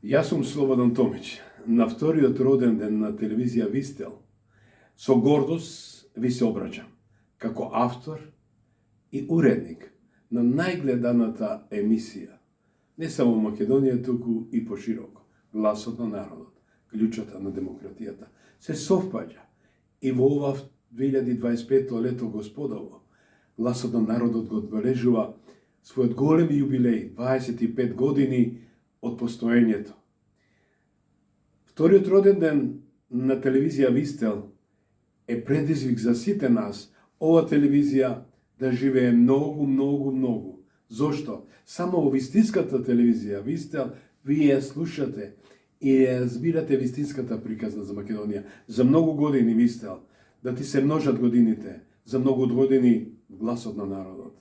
Јас сум Слободан Томич. На вториот роден ден на телевизија Вистел, со гордост ви се обраќам, како автор и уредник на најгледаната емисија, не само во Македонија, туку и пошироко. Гласот на народот, клjučата на демократијата, се совпаѓа и во ова 2025 лето господово. Гласот на народот го одбележува својот голем јубилеј, 25 години од постоењето. Вториот роден ден на телевизија Вистел е предизвик за сите нас, ова телевизија да живее многу. Зошто? Само во вистинската телевизија Вистел вие слушате и разбирате вистинската приказна за Македонија. За многу години Вистел, да ти се множат годините, за многу години гласот на народот.